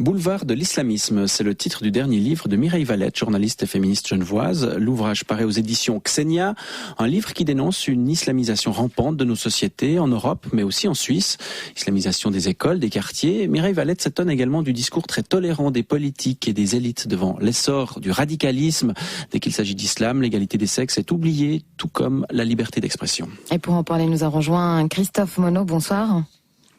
Boulevard de l'islamisme, c'est le titre du dernier livre de Mireille Valette, journaliste et féministe genevoise. L'ouvrage paraît aux éditions Xenia, un livre qui dénonce une islamisation rampante de nos sociétés en Europe, mais aussi en Suisse. Islamisation des écoles, des quartiers. Mireille Valette s'étonne également du discours très tolérant des politiques et des élites devant l'essor du radicalisme. Dès qu'il s'agit d'islam, l'égalité des sexes est oubliée, tout comme la liberté d'expression. Et pour en parler, nous a rejoint Christophe Monod. Bonsoir.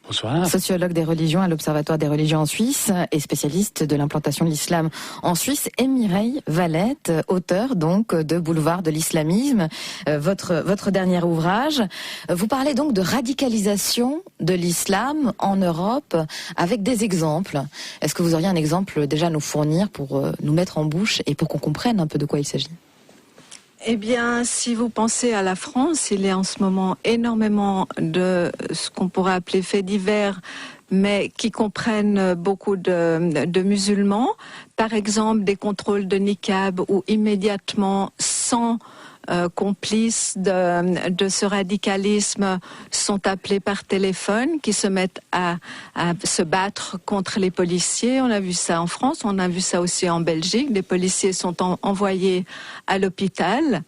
Bonsoir. Sociologue des religions à l'Observatoire des religions en Suisse et spécialiste de l'implantation de l'islam en Suisse. Et Mireille Valette, auteur donc de Boulevard de l'islamisme, votre dernier ouvrage. Vous parlez donc de radicalisation de l'islam en Europe avec des exemples. Est-ce que vous auriez un exemple déjà à nous fournir pour nous mettre en bouche et pour qu'on comprenne un peu de quoi il s'agit ? Eh bien, si vous pensez à la France, il y a en ce moment énormément de ce qu'on pourrait appeler faits divers, mais qui comprennent beaucoup de musulmans. Par exemple, des contrôles de niqab où immédiatement, sans complices de ce radicalisme, sont appelés par téléphone, qui se mettent à se battre contre les policiers. On a vu ça en France, on a vu ça aussi en Belgique. Des policiers sont envoyés à l'hôpital.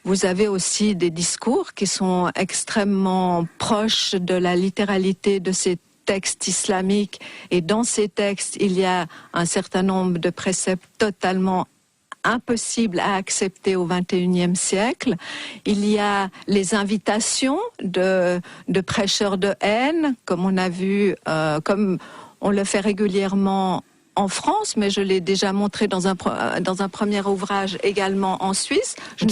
Vous avez aussi des discours qui sont extrêmement proches de la littéralité de ces textes islamiques. Et dans ces textes, il y a un certain nombre de préceptes totalement impossible à accepter au XXIe siècle. Il y a les invitations de prêcheurs de haine, comme on a vu, comme on le fait régulièrement en France, mais je l'ai déjà montré dans un premier ouvrage également en Suisse. Je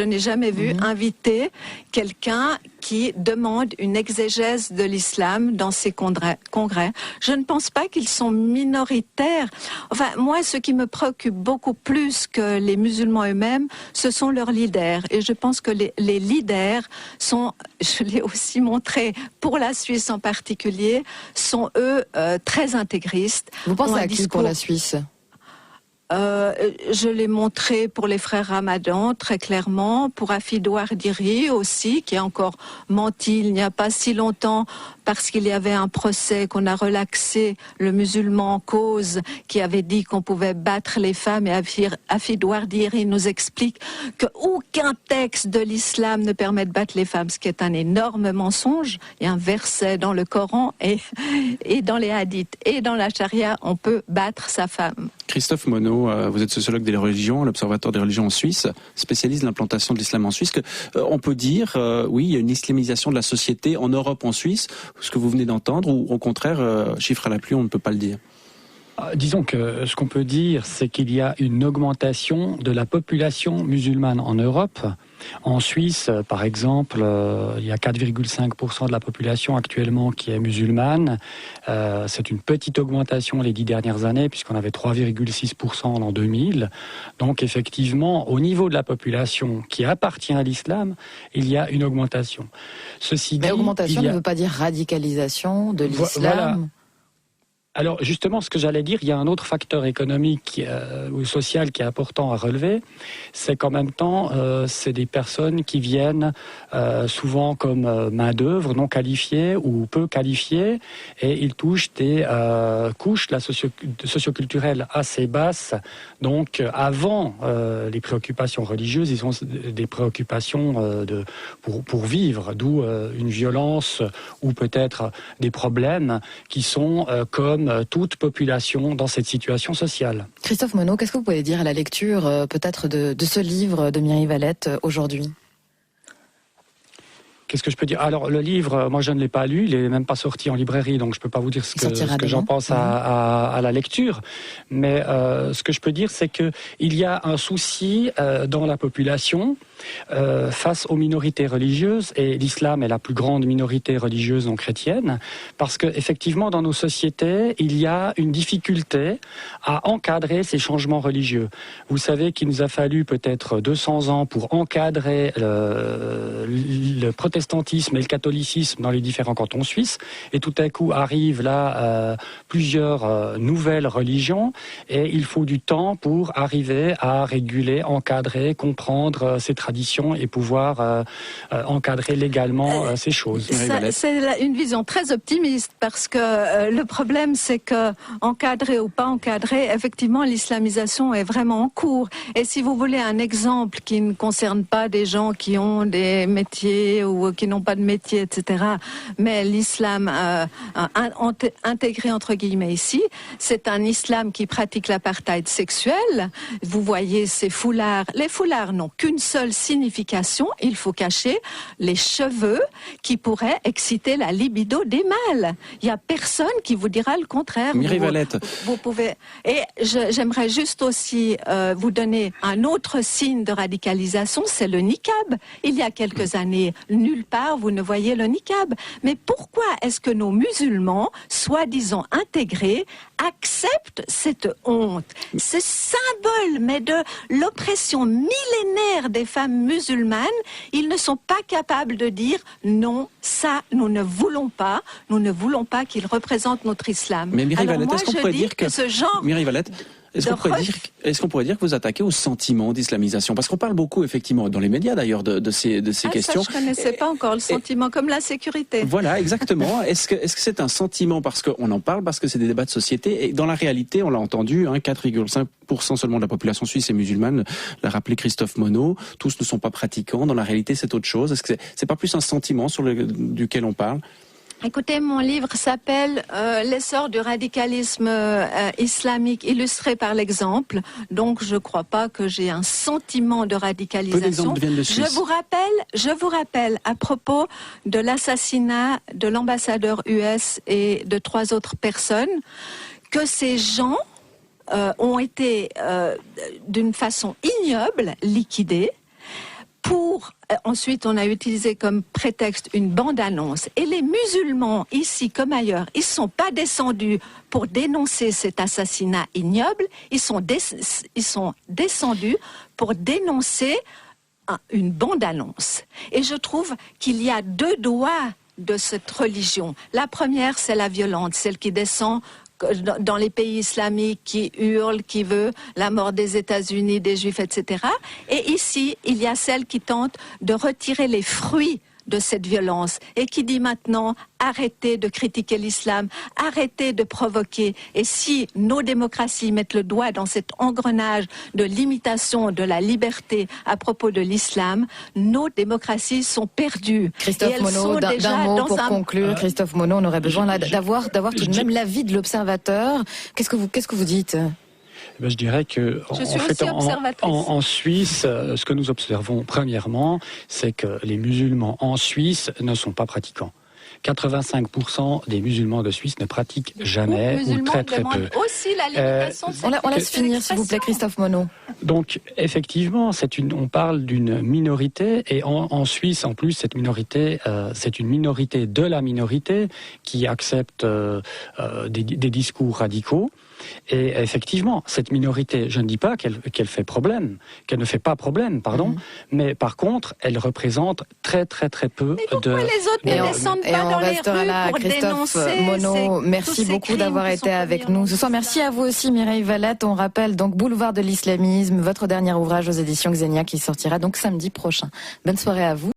n'ai jamais vu inviter quelqu'un qui demande une exégèse de l'islam dans ces congrès. Je ne pense pas qu'ils sont minoritaires. Enfin, moi, ce qui me préoccupe beaucoup plus que les musulmans eux-mêmes, ce sont leurs leaders. Et je pense que les leaders sont, je l'ai aussi montré pour la Suisse en particulier, sont eux très intégristes. Vous pensez à qui pour la Suisse ? Je l'ai montré pour les frères Ramadan, très clairement, pour Hafid Ouardiri aussi, qui a encore menti il n'y a pas si longtemps, parce qu'il y avait un procès qu'on a relaxé, le musulman en cause, qui avait dit qu'on pouvait battre les femmes, et Hafid Ouardiri nous explique qu'aucun texte de l'islam ne permet de battre les femmes, ce qui est un énorme mensonge. Il y a un verset dans le Coran et dans les hadiths et dans la charia, on peut battre sa femme. Christophe Monod, vous êtes sociologue des religions à l'Observatoire des religions en Suisse, spécialiste de l'implantation de l'islam en Suisse. On peut dire, oui, il y a une islamisation de la société en Europe, en Suisse, ce que vous venez d'entendre, ou au contraire, chiffre à la pluie, on ne peut pas le dire? Disons que ce qu'on peut dire, c'est qu'il y a une augmentation de la population musulmane en Europe. En Suisse, par exemple, il y a 4,5% de la population actuellement qui est musulmane. C'est une petite augmentation les 10 dernières années, puisqu'on avait 3,6% en 2000. Donc effectivement, au niveau de la population qui appartient à l'islam, il y a une augmentation. Ceci dit, mais augmentation ne veut pas dire radicalisation de l'islam. Voilà. Alors justement, ce que j'allais dire, il y a un autre facteur économique ou social qui est important à relever, c'est qu'en même temps, c'est des personnes qui viennent souvent comme main-d'œuvre non qualifiée ou peu qualifiée, et ils touchent des couches socioculturelles assez basses. Donc avant les préoccupations religieuses, ils ont des préoccupations pour vivre, d'où une violence ou peut-être des problèmes qui sont comme toute population dans cette situation sociale. Christophe Monod, qu'est-ce que vous pouvez dire à la lecture peut-être de ce livre de Mireille Valette aujourd'hui ? Qu'est-ce que je peux dire ? Alors le livre, moi je ne l'ai pas lu, il n'est même pas sorti en librairie, donc je ne peux pas vous dire ce que j'en pense à la lecture. Mais ce que je peux dire, c'est qu'il y a un souci dans la population face aux minorités religieuses, et l'islam est la plus grande minorité religieuse non chrétienne, parce qu'effectivement dans nos sociétés, il y a une difficulté à encadrer ces changements religieux. Vous savez qu'il nous a fallu peut-être 200 ans pour encadrer le protestantisme et le catholicisme dans les différents cantons suisses, et tout à coup arrivent là plusieurs nouvelles religions, et il faut du temps pour arriver à réguler, encadrer, comprendre ces traditions traditions et pouvoir encadrer légalement ces choses. C'est une vision très optimiste parce que le problème c'est que encadré ou pas encadré, effectivement l'islamisation est vraiment en cours. Et si vous voulez un exemple qui ne concerne pas des gens qui ont des métiers ou qui n'ont pas de métier, etc., mais l'islam intégré entre guillemets ici, c'est un islam qui pratique l'apartheid sexuel. Vous voyez ces foulards. Les foulards n'ont qu'une seule signification, il faut cacher les cheveux qui pourraient exciter la libido des mâles. Il n'y a personne qui vous dira le contraire. Mireille Valette. Vous pouvez. Et j'aimerais juste aussi vous donner un autre signe de radicalisation, c'est le niqab. Il y a quelques années, nulle part vous ne voyez le niqab. Mais pourquoi est-ce que nos musulmans, soi-disant intégrés, acceptent cette honte, ce symbole, mais de l'oppression millénaire des femmes musulmanes? Ils ne sont pas capables de dire non, ça, nous ne voulons pas qu'ils représentent notre islam. Mais Mireille Valette, est-ce qu'on pourrait dire que ce genre... Mireille Valette, est-ce qu'on pourrait dire que vous attaquez au sentiment d'islamisation? Parce qu'on parle beaucoup, effectivement, dans les médias d'ailleurs, de ces questions. Ça, je ne connaissais pas encore le sentiment, comme la sécurité. Voilà, exactement. Est-ce que c'est un sentiment parce qu'on en parle, parce que c'est des débats de société? Et dans la réalité, on l'a entendu, 4,5% seulement de la population suisse est musulmane, l'a rappelé Christophe Monod. Tous ne sont pas pratiquants. Dans la réalité, c'est autre chose. Est-ce que c'est pas plus un sentiment duquel on parle? Écoutez, mon livre s'appelle L'essor du radicalisme islamique illustré par l'exemple. Donc, je ne crois pas que j'ai un sentiment de radicalisation. Je vous rappelle à propos de l'assassinat de l'ambassadeur US et de 3 autres personnes que ces gens ont été d'une façon ignoble liquidés. Ensuite, on a utilisé comme prétexte une bande-annonce. Et les musulmans, ici comme ailleurs, ils ne sont pas descendus pour dénoncer cet assassinat ignoble. Ils sont descendus pour dénoncer une bande-annonce. Et je trouve qu'il y a 2 doigts de cette religion. La première, c'est la violente, celle qui descend dans les pays islamiques, qui hurle, qui veut la mort des États-Unis, des Juifs, etc. Et ici, il y a celle qui tente de retirer les fruits de cette violence et qui dit maintenant arrêtez de critiquer l'islam, arrêtez de provoquer. Et si nos démocraties mettent le doigt dans cet engrenage de limitation de la liberté à propos de l'islam, nos démocraties sont perdues. Christophe Monod, d'un mot pour conclure. Christophe Monod, on aurait besoin d'avoir tout de même l'avis de l'observateur. Qu'est-ce que vous dites ? Je dirais que en Suisse, ce que nous observons premièrement, c'est que les musulmans en Suisse ne sont pas pratiquants. 85% des musulmans de Suisse ne pratiquent jamais ou très peu. Aussi la limitation on laisse finir, s'il vous plaît, Christophe Monod. Donc, effectivement, on parle d'une minorité, et en Suisse, en plus, cette minorité, c'est une minorité de la minorité qui accepte des discours radicaux. Et effectivement, cette minorité, je ne dis pas qu'elle fait problème, qu'elle ne fait pas problème, pardon, mais par contre, elle représente très très très peu mais pourquoi les autres ne descendent pas dans les rues là, pour Christophe dénoncer Monod, merci beaucoup d'avoir été avec nous ce soir. Merci à vous aussi, Mireille Valette. On rappelle donc Boulevard de l'islamisme, votre dernier ouvrage aux éditions Xenia qui sortira donc samedi prochain. Bonne soirée à vous.